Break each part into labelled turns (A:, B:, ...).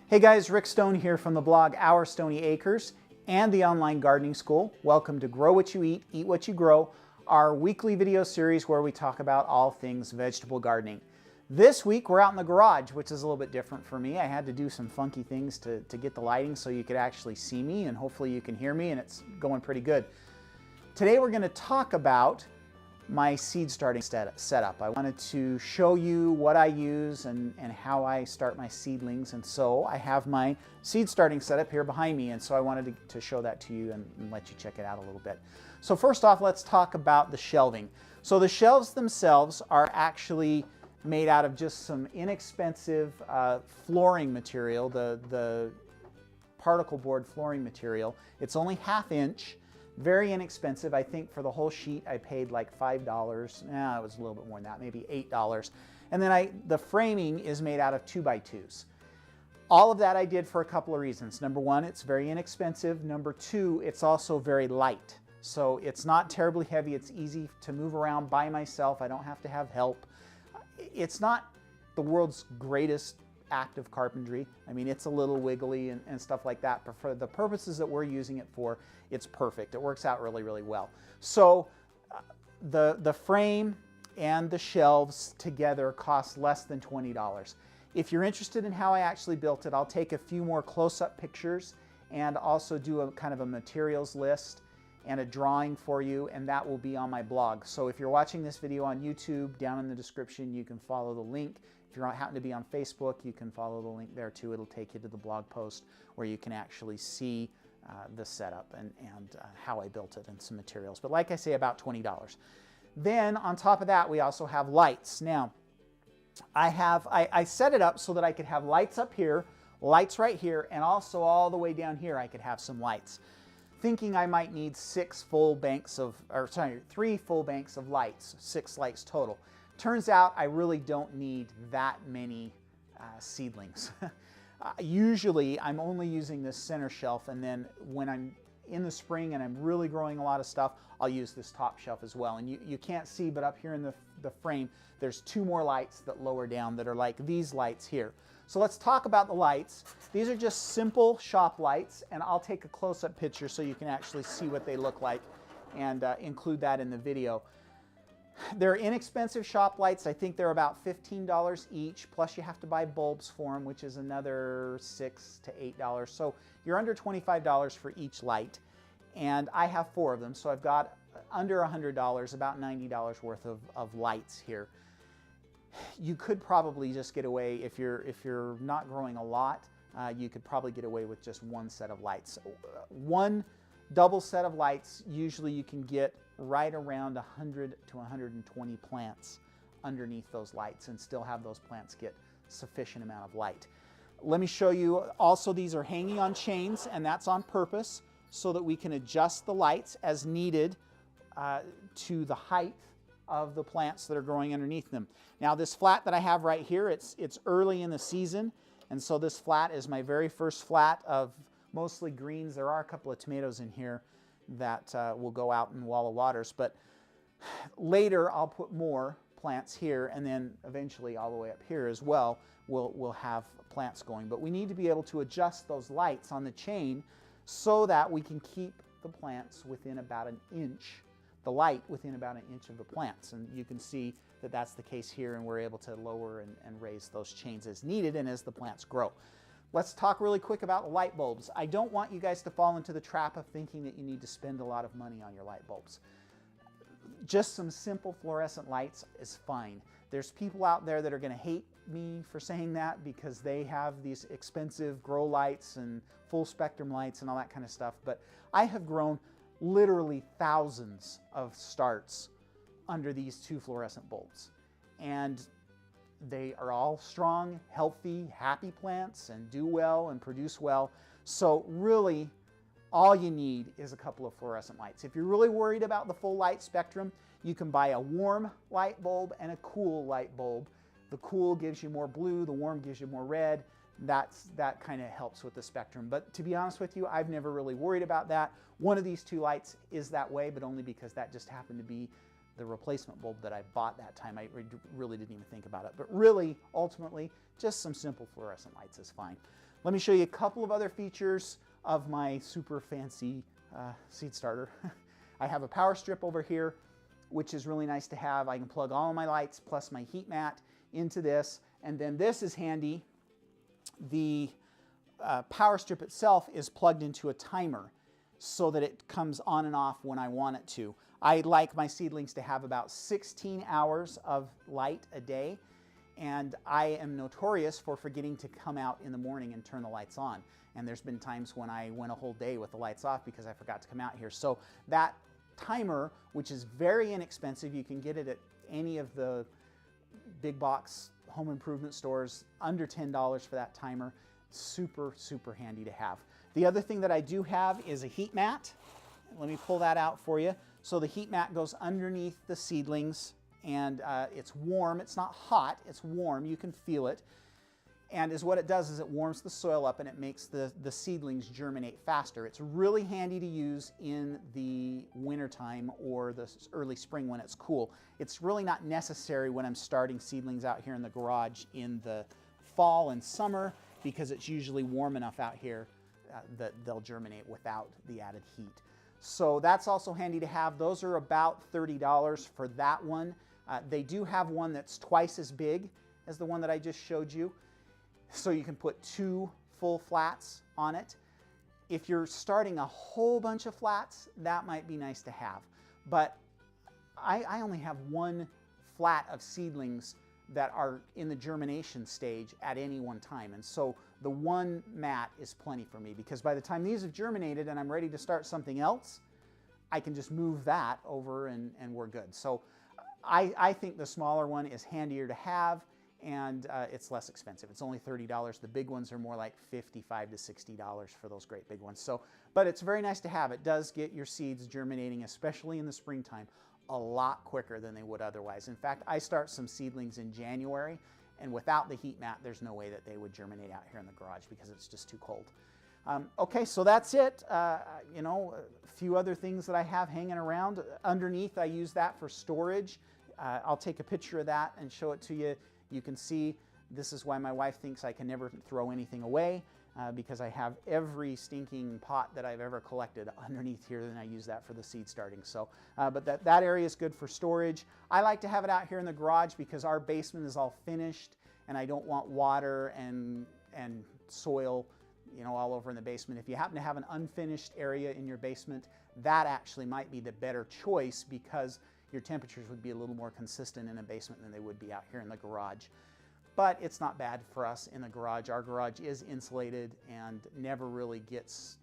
A: Hey guys, Rick Stone here from the blog Our Stoney Acres and the online gardening school. Welcome to Grow What You Eat What You Grow, our weekly video series where we talk about all things vegetable gardening. This week we're out in the garage, which is a little bit different for me. I had to do some funky things to get the lighting so you could actually see me, and hopefully you can hear me, and it's going pretty good. Today we're going to talk about my seed starting setup. I wanted to show you what I use and how I start my seedlings, and so I have my seed starting setup here behind me, and so I wanted to show that to you and let you check it out a little bit. So first off, let's talk about the shelving. So the shelves themselves are actually made out of just some inexpensive flooring material, the particle board flooring material. It's only 1/2 inch. Very inexpensive. I think for the whole sheet I paid like $5. It was a little bit more than that, maybe $8. And then the framing is made out of 2x2s. All of that I did for a couple of reasons. Number one, it's very inexpensive. Number two, it's also very light. So it's not terribly heavy. It's easy to move around by myself. I don't have to have help. It's not the world's greatest act of carpentry. I mean, it's a little wiggly and stuff like that, but for the purposes that we're using it for, it's perfect. It works out really, really well. So the frame and the shelves together cost less than $20. If you're interested in how I actually built it, I'll take a few more close-up pictures and also do a kind of a materials list and a drawing for you, and that will be on my blog. So if you're watching this video on YouTube, down in the description you can follow the link. If you happen to be on Facebook, you can follow the link there too. It'll take you to the blog post where you can actually see the setup and how I built it and some materials. But like I say, about $20. Then on top of that, we also have lights. Now, I set it up so that I could have lights up here, lights right here, and also all the way down here I could have some lights. Thinking I might need 3 full banks of lights, 6 lights total. Turns out I really don't need that many seedlings. Usually I'm only using this center shelf, and then when I'm in the spring and I'm really growing a lot of stuff, I'll use this top shelf as well. And you can't see, but up here in the frame, there's 2 more lights that lower down that are like these lights here. So let's talk about the lights. These are just simple shop lights, and I'll take a close-up picture so you can actually see what they look like and include that in the video. They're inexpensive shop lights. I think they're about $15 each, plus you have to buy bulbs for them, which is another $6 to $8. So you're under $25 for each light, and I have 4 of them, so I've got under $100, about $90 worth of lights here. You could probably just get away, if you're not growing a lot, you could probably get away with just 1 set of lights. 1 double set of lights, usually you can get right around 100 to 120 plants underneath those lights and still have those plants get sufficient amount of light. Let me show you, also these are hanging on chains, and that's on purpose so that we can adjust the lights as needed to the height of the plants that are growing underneath them. Now this flat that I have right here, it's early in the season, and so this flat is my very first flat of mostly greens. There are a couple of tomatoes in here that will go out in Walla Waters, but later I'll put more plants here, and then eventually all the way up here as well we'll have plants going. But we need to be able to adjust those lights on the chain so that we can keep the plants within about 1 inch, the light within about 1 inch of the plants. And you can see that that's the case here, and we're able to lower and raise those chains as needed and as the plants grow. Let's talk really quick about the light bulbs. I don't want you guys to fall into the trap of thinking that you need to spend a lot of money on your light bulbs. Just some simple fluorescent lights is fine. There's people out there that are going to hate me for saying that because they have these expensive grow lights and full spectrum lights and all that kind of stuff, but I have grown literally thousands of starts under these 2 fluorescent bulbs, and they are all strong, healthy, happy plants and do well and produce well. So really, all you need is a couple of fluorescent lights. If you're really worried about the full light spectrum, you can buy a warm light bulb and a cool light bulb. The cool gives you more blue, the warm gives you more red. That kind of helps with the spectrum. But to be honest with you, I've never really worried about that. One of these 2 lights is that way, but only because that just happened to be the replacement bulb that I bought that time. I really didn't even think about it. But really, ultimately, just some simple fluorescent lights is fine. Let me show you a couple of other features of my super fancy seed starter. I have a power strip over here, which is really nice to have. I can plug all of my lights plus my heat mat into this, and then this is handy. The power strip itself is plugged into a timer so that it comes on and off when I want it to. I like my seedlings to have about 16 hours of light a day, and I am notorious for forgetting to come out in the morning and turn the lights on. And there's been times when I went a whole day with the lights off because I forgot to come out here. So that timer, which is very inexpensive, you can get it at any of the big box home improvement stores, under $10 for that timer. Super, super handy to have. The other thing that I do have is a heat mat. Let me pull that out for you. So the heat mat goes underneath the seedlings, and it's warm. It's not hot, it's warm. You can feel it. And what it does is it warms the soil up and it makes the seedlings germinate faster. It's really handy to use in the wintertime or the early spring when it's cool. It's really not necessary when I'm starting seedlings out here in the garage in the fall and summer, because it's usually warm enough out here that they'll germinate without the added heat. So that's also handy to have. Those are about $30 for that one. They do have one that's twice as big as the one that I just showed you. So you can put 2 full flats on it. If you're starting a whole bunch of flats, that might be nice to have. But I only have 1 flat of seedlings that are in the germination stage at any one time. And so the 1 mat is plenty for me, because by the time these have germinated and I'm ready to start something else, I can just move that over and we're good. So I think the smaller one is handier to have, and it's less expensive. It's only $30. The big ones are more like $55 to $60 for those great big ones. So, but it's very nice to have. It does get your seeds germinating, especially in the springtime, a lot quicker than they would otherwise. In fact, I start some seedlings in January, and without the heat mat, there's no way that they would germinate out here in the garage because it's just too cold. Okay, so that's it. You know, a few other things that I have hanging around. Underneath, I use that for storage. I'll take a picture of that and show it to you. You can see this is why my wife thinks I can never throw anything away, because I have every stinking pot that I've ever collected underneath here, and I use that for the seed starting. So, but that area is good for storage. I like to have it out here in the garage because our basement is all finished, and I don't want water and soil, you know, all over in the basement. If you happen to have an unfinished area in your basement, that actually might be the better choice, because your temperatures would be a little more consistent in a basement than they would be out here in the garage. But it's not bad for us in the garage. Our garage is insulated and never really gets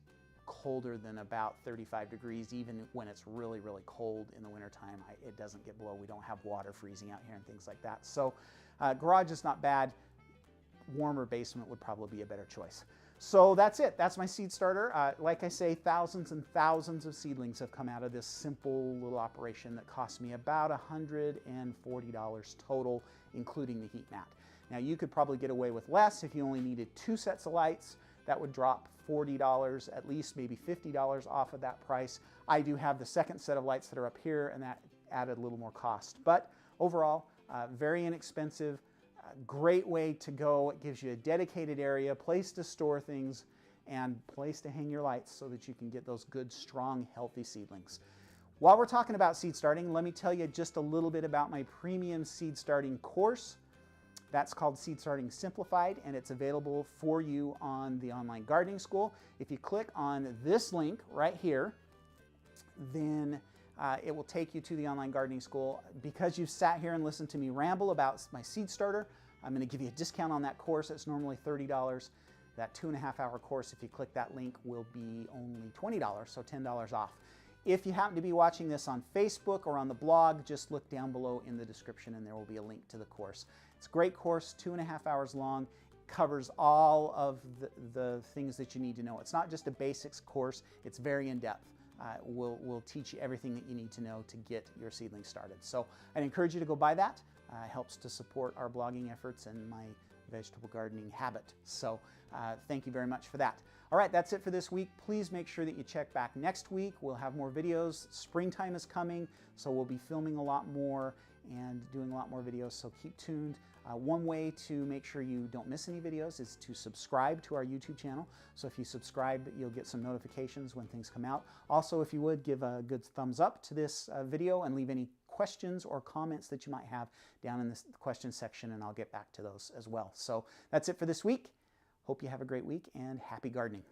A: colder than about 35 degrees, even when it's really, really cold in the wintertime. It doesn't get below. We don't have water freezing out here and things like that. So garage is not bad. Warmer basement would probably be a better choice. So that's it. That's my seed starter. Like I say, thousands and thousands of seedlings have come out of this simple little operation that cost me about $140 total, including the heat mat. Now, you could probably get away with less if you only needed 2 sets of lights. That would drop $40, at least maybe $50 off of that price. I do have the second set of lights that are up here, and that added a little more cost. But overall, very inexpensive. Great way to go. It gives you a dedicated area, place to store things, and place to hang your lights so that you can get those good, strong, healthy seedlings. While we're talking about seed starting, let me tell you just a little bit about my premium seed starting course. That's called Seed Starting Simplified, and it's available for you on the online gardening school. If you click on this link right here, then it will take you to the online gardening school. Because you've sat here and listened to me ramble about my seed starter, I'm going to give you a discount on that course. It's normally $30. That 2.5-hour course, if you click that link, will be only $20, so $10 off. If you happen to be watching this on Facebook or on the blog, just look down below in the description and there will be a link to the course. It's a great course, 2.5 hours long, covers all of the things that you need to know. It's not just a basics course, it's very in-depth. We'll teach you everything that you need to know to get your seedlings started. So I'd encourage you to go buy that. It helps to support our blogging efforts and my vegetable gardening habit. So thank you very much for that. All right, that's it for this week. Please make sure that you check back next week. We'll have more videos. Springtime is coming, so we'll be filming a lot more, and doing a lot more videos, so keep tuned. One way to make sure you don't miss any videos is to subscribe to our YouTube channel. So if you subscribe, you'll get some notifications when things come out. Also, if you would, give a good thumbs up to this video and leave any questions or comments that you might have down in the question section, and I'll get back to those as well. So that's it for this week. Hope you have a great week, and happy gardening.